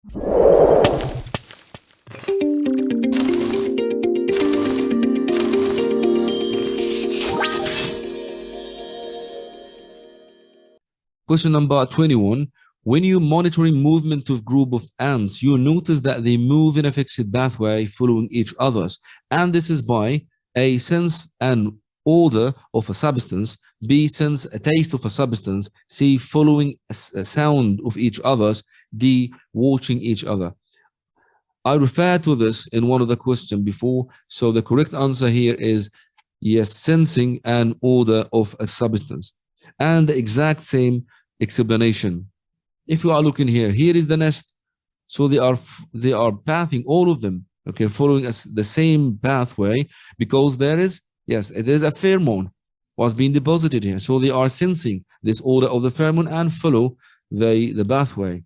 Question number 21. When you're monitoring movement of group of ants, you notice that they move in a fixed pathway following each other's. And this is by A, sense and odor of a substance, B, sense a taste of a substance, C, following a sound of each other's, D, watching each other. I referred to this in one of the questions before, so the correct answer here is yes, sensing and odor of a substance. And the exact same explanation. If you are looking here, here is the nest, so they are pathing, all of them, okay, following the same pathway, because there is, yes, it is a pheromone was being deposited here, so they are sensing this odor of the pheromone and follow the pathway.